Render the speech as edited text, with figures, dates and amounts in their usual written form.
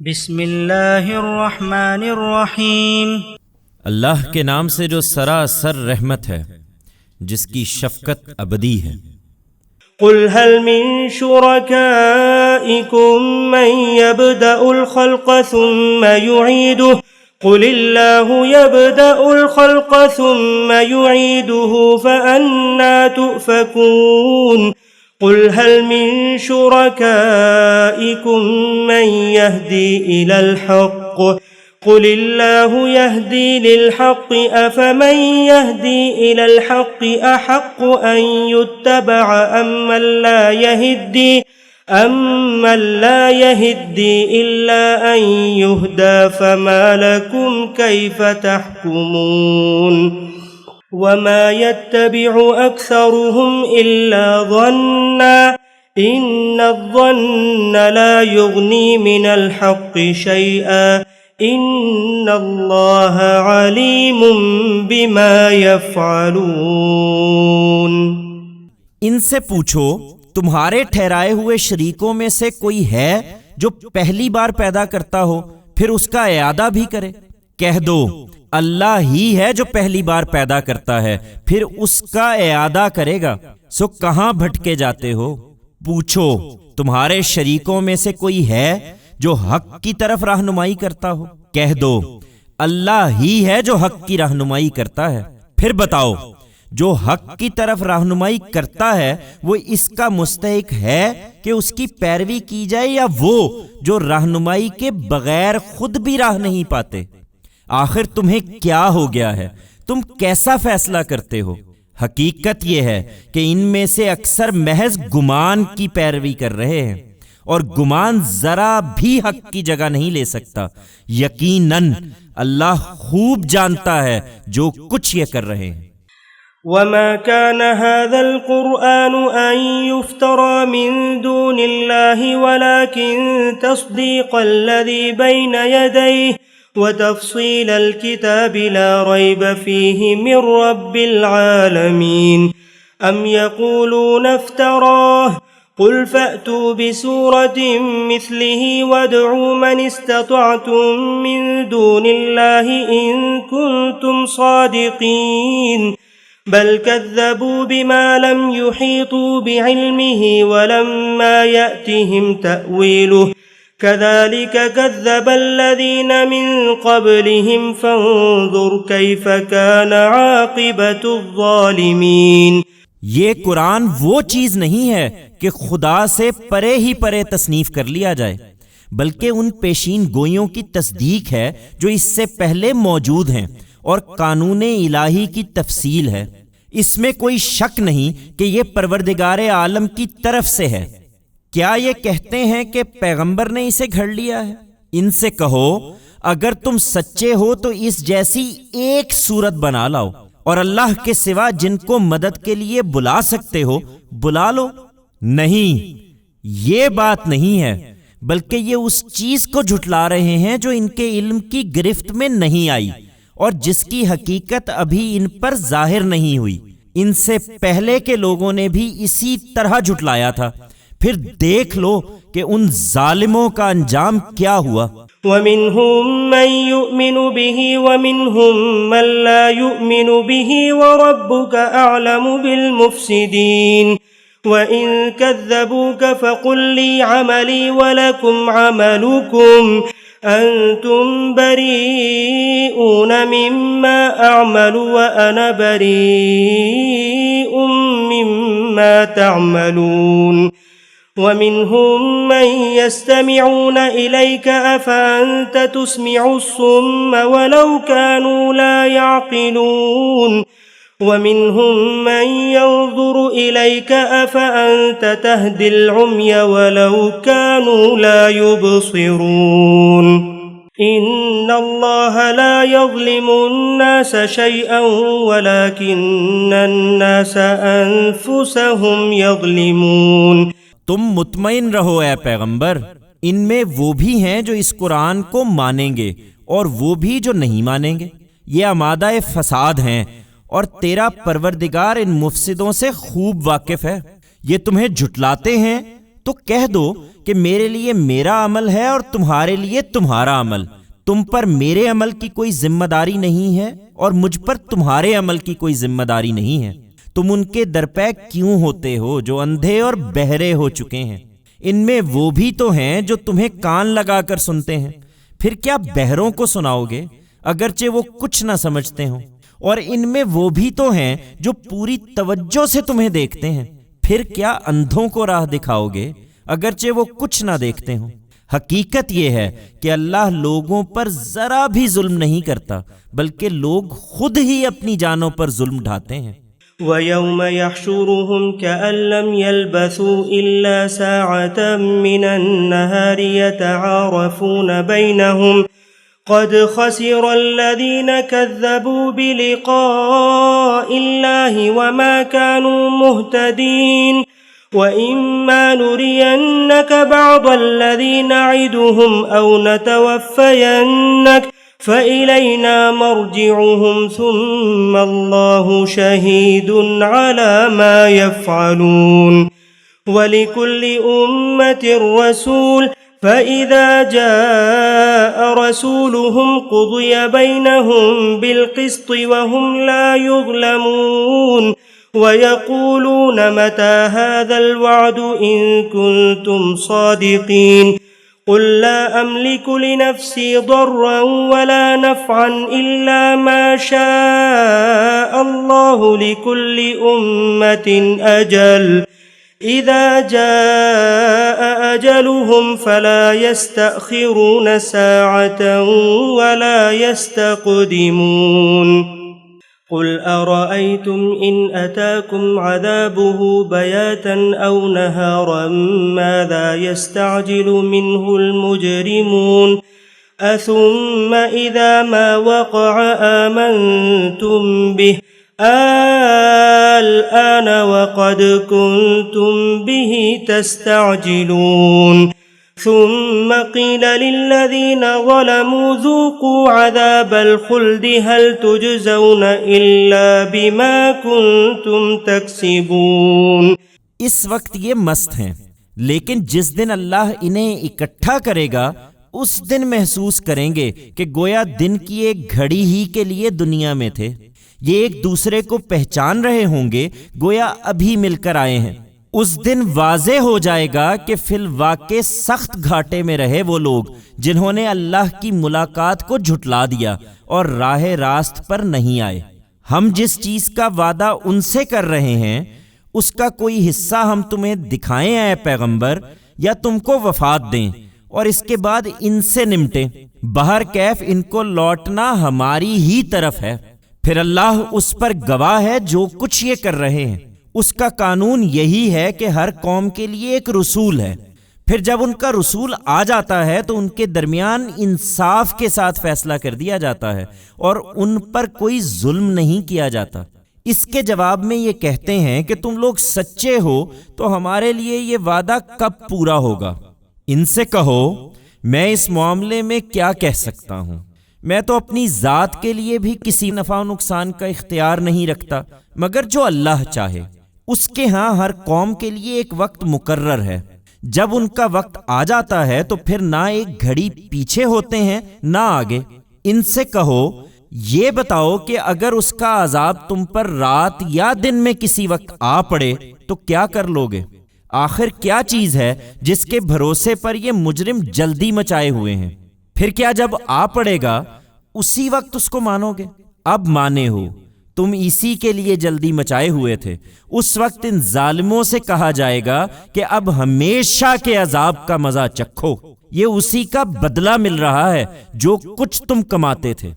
بسم اللہ الرحمن الرحیم۔ اللہ کے نام سے جو سراسر رحمت ہے، جس کی شفقت ابدی ہے۔ قل هل من شركائكم من يبدأ الخلق ثم يعيده قل الله يبدأ الخلق ثم يعيده فأنى تؤفكون قل هل من شركائكم من يهدي إلى الحق قل الله يهدي للحق أفمن يهدي إلى الحق أحق أن يتبع أمن لا يهدي إلا أن يهدى فما لكم كيف تحكمون وما يتبع أكثرهم إلا ظنا إن الظن لا يغني من الحق شيئا ان اللہ علیم بما یفعلون۔ ان سے پوچھو تمہارے ٹھہرائے ہوئے شریکوں میں سے کوئی ہے جو پہلی بار پیدا کرتا ہو پھر اس کا اعادہ بھی کرے؟ کہہ دو اللہ ہی ہے جو پہلی بار پیدا کرتا ہے پھر اس کا اعادہ کرے گا، سو کہاں بھٹکے جاتے ہو؟ پوچھو تمہارے شریکوں میں سے کوئی ہے جو حق کی طرف رہنمائی کرتا ہو؟ کہہ دو اللہ ہی ہے جو حق کی رہنمائی کرتا ہے۔ پھر بتاؤ جو حق کی طرف رہنمائی کرتا ہے وہ اس کا مستحق ہے کہ اس کی پیروی کی جائے، یا وہ جو رہنمائی کے بغیر خود بھی راہ نہیں پاتے؟ آخر تمہیں کیا ہو گیا ہے؟ تم کیسا فیصلہ کرتے ہو؟ حقیقت یہ ہے کہ ان میں سے اکثر محض گمان کی پیروی کر رہے ہیں، اور گمان ذرا بھی حق کی جگہ نہیں لے سکتا۔ یقیناً اللہ خوب جانتا ہے جو کچھ یہ کر رہے ہیں۔ وما كان هذا القرآن أن يفترى من دون الله ولكن تصديق الذي بين يديه وتفصيل الكتاب لا ريب فيه من رب العالمين أم يقولون افتراه قل فأتوا بسورة مثله وادعوا من استطعتم من دون الله إن كنتم صادقين بل كذبوا بما لم يحيطوا بعلمه ولما يأتهم تأويله كذلك كذب الذين من قبلهم فانظر كيف كان عاقبة الظالمين۔ یہ قرآن وہ چیز نہیں ہے کہ خدا سے پرے ہی پرے تصنیف کر لیا جائے، بلکہ ان پیشین گوئیوں کی تصدیق ہے جو اس سے پہلے موجود ہیں، اور قانون الہی کی تفصیل ہے۔ اس میں کوئی شک نہیں کہ یہ پروردگار عالم کی طرف سے ہے۔ کیا یہ کہتے ہیں کہ پیغمبر نے اسے گھڑ لیا ہے؟ ان سے کہو اگر تم سچے ہو تو اس جیسی ایک صورت بنا لاؤ، اور اللہ کے سوا جن کو مدد کے لیے بلا سکتے ہو بلا لو۔ نہیں، یہ بات نہیں ہے، بلکہ یہ اس چیز کو جھٹلا رہے ہیں جو ان کے علم کی گرفت میں نہیں آئی، اور جس کی حقیقت ابھی ان پر ظاہر نہیں ہوئی۔ ان سے پہلے کے لوگوں نے بھی اسی طرح جھٹلایا تھا، پھر دیکھ لو کہ ان ظالموں کا انجام کیا ہوا۔ وَمِنْهُمْ مَنْ يُؤْمِنُ بِهِ وَمِنْهُمْ مَنْ لَا يُؤْمِنُ بِهِ وَرَبُّكَ أَعْلَمُ بِالْمُفْسِدِينَ وَإِنْ كَذَّبُوكَ فَقُلْ لِي عَمَلِي وَلَكُمْ عَمَلُكُمْ أَنْتُمْ بَرِيئُونَ مِمَّا أَعْمَلُ وَأَنَا بَرِيءٌ مِمَّا تَعْمَلُونَ وَمِنْهُمْ مَنْ يَسْتَمِعُونَ إِلَيْكَ أَفَأَنْتَ تُسْمِعُ الصُّمَّ وَلَوْ كَانُوا لَا يَعْقِلُونَ وَمِنْهُمْ مَنْ يَنْظُرُ إِلَيْكَ أَفَأَنْتَ تَهْدِي الْعُمْيَ وَلَوْ كَانُوا لَا يُبْصِرُونَ إِنَّ اللَّهَ لَا يَظْلِمُ النَّاسَ شَيْئًا وَلَكِنَّ النَّاسَ أَنفُسَهُمْ يَظْلِمُونَ۔ تم مطمئن رہو اے پیغمبر، ان میں وہ بھی ہیں جو اس قرآن کو مانیں گے اور وہ بھی جو نہیں مانیں گے۔ یہ آمادہ فساد ہیں، اور تیرا پروردگار ان مفسدوں سے خوب واقف ہے۔ یہ تمہیں جھٹلاتے ہیں تو کہہ دو کہ میرے لیے میرا عمل ہے اور تمہارے لیے تمہارا عمل، تم پر میرے عمل کی کوئی ذمہ داری نہیں ہے اور مجھ پر تمہارے عمل کی کوئی ذمہ داری نہیں ہے۔ تم ان کے درپے کیوں ہوتے ہو جو اندھے اور بہرے ہو چکے ہیں؟ ان میں وہ بھی تو ہیں جو تمہیں کان لگا کر سنتے ہیں، پھر کیا بہروں کو سناؤ گے اگرچہ وہ کچھ نہ سمجھتے ہوں؟ اور ان میں وہ بھی تو ہیں جو پوری توجہ سے تمہیں دیکھتے ہیں، پھر کیا اندھوں کو راہ دکھاؤ گے اگرچہ وہ کچھ نہ دیکھتے ہوں؟ حقیقت یہ ہے کہ اللہ لوگوں پر ذرا بھی ظلم نہیں کرتا، بلکہ لوگ خود ہی اپنی جانوں پر ظلم ڈھاتے ہیں۔ وَيَوْمَ يَحْشُرُهُمْ كَأَن لَّمْ يَلْبَثُوا إِلَّا سَاعَةً مِّنَ النَّهَارِ يَتَعَارَفُونَ بَيْنَهُمْ قَدْ خَسِرَ الَّذِينَ كَذَّبُوا بِلِقَاءِ اللَّهِ وَمَا كَانُوا مُهْتَدِينَ وَإِمَّا نُرِيَنَّكَ بَعْضَ الَّذِي نَعِدُهُمْ أَوْ نَتَوَفَّيَنَّكَ فَإِلَيْنَا مَرْجِعُهُمْ ثُمَّ اللَّهُ شَهِيدٌ عَلَى مَا يَفْعَلُونَ وَلِكُلِّ أُمَّةٍ رَّسُولٌ فَإِذَا جَاءَ رَسُولُهُمْ قُضِيَ بَيْنَهُم بِالْقِسْطِ وَهُمْ لَا يُظْلَمُونَ وَيَقُولُونَ مَتَى هَذَا الْوَعْدُ إِن كُنتُمْ صَادِقِينَ قُل لَّا أَمْلِكُ لِنَفْسِي ضَرًّا وَلَا نَفْعًا إِلَّا مَا شَاءَ اللَّهُ لِكُلِّ أُمَّةٍ أَجَلٌ إِذَا جَاءَ أَجَلُهُمْ فَلَا يَسْتَأْخِرُونَ سَاعَةً وَلَا يَسْتَقْدِمُونَ قُلْ أَرَأَيْتُمْ إِنْ أَتَاكُمْ عَذَابُهُ بَيَاتًا أَوْ نَهَارًا مَاذَا يَسْتَعْجِلُ مِنْهُ الْمُجْرِمُونَ أَثُمَّ إِذَا مَا وَقَعَ آمَنْتُمْ بِهِ الآن وقد كنتم به تستعجلون ثم قيل للذين ظلموا ذوقوا عذاب الخلد هل تجزون إلا بما كنتم تكسبون۔ اس وقت یہ مست ہیں، لیکن جس دن اللہ انہیں اکٹھا کرے گا اس دن محسوس کریں گے کہ گویا دن کی ایک گھڑی ہی کے لیے دنیا میں تھے۔ یہ ایک دوسرے کو پہچان رہے ہوں گے گویا ابھی مل کر آئے ہیں۔ اس دن واضح ہو جائے گا کہ فی الواقع سخت گھاٹے میں رہے وہ لوگ جنہوں نے اللہ کی ملاقات کو جھٹلا دیا اور راہ راست پر نہیں آئے۔ ہم جس چیز کا وعدہ ان سے کر رہے ہیں اس کا کوئی حصہ ہم تمہیں دکھائیں اے پیغمبر، یا تم کو وفات دیں اور اس کے بعد ان سے نمٹیں؟ بہر کیف ان کو لوٹنا ہماری ہی طرف ہے، پھر اللہ اس پر گواہ ہے جو کچھ یہ کر رہے ہیں۔ اس کا قانون یہی ہے کہ ہر قوم کے لیے ایک رسول ہے، پھر جب ان کا رسول آ جاتا ہے تو ان کے درمیان انصاف کے ساتھ فیصلہ کر دیا جاتا ہے اور ان پر کوئی ظلم نہیں کیا جاتا۔ اس کے جواب میں یہ کہتے ہیں کہ تم لوگ سچے ہو تو ہمارے لیے یہ وعدہ کب پورا ہوگا؟ ان سے کہو میں اس معاملے میں کیا کہہ سکتا ہوں، میں تو اپنی ذات کے لیے بھی کسی نفع و نقصان کا اختیار نہیں رکھتا مگر جو اللہ چاہے۔ اس کے ہاں ہر قوم کے لیے ایک وقت مقرر ہے، جب ان کا وقت آ جاتا ہے تو پھر نہ ایک گھڑی پیچھے ہوتے ہیں نہ آگے۔ ان سے کہو یہ بتاؤ کہ اگر اس کا عذاب تم پر رات یا دن میں کسی وقت آ پڑے تو کیا کر لوگے؟ آخر کیا چیز ہے جس کے بھروسے پر یہ مجرم جلدی مچائے ہوئے ہیں؟ پھر کیا جب آ پڑے گا اسی وقت اس کو مانو گے؟ اب مانے ہو، تم اسی کے لیے جلدی مچائے ہوئے تھے۔ اس وقت ان ظالموں سے کہا جائے گا کہ اب ہمیشہ کے عذاب کا مزہ چکھو، یہ اسی کا بدلہ مل رہا ہے جو کچھ تم کماتے تھے۔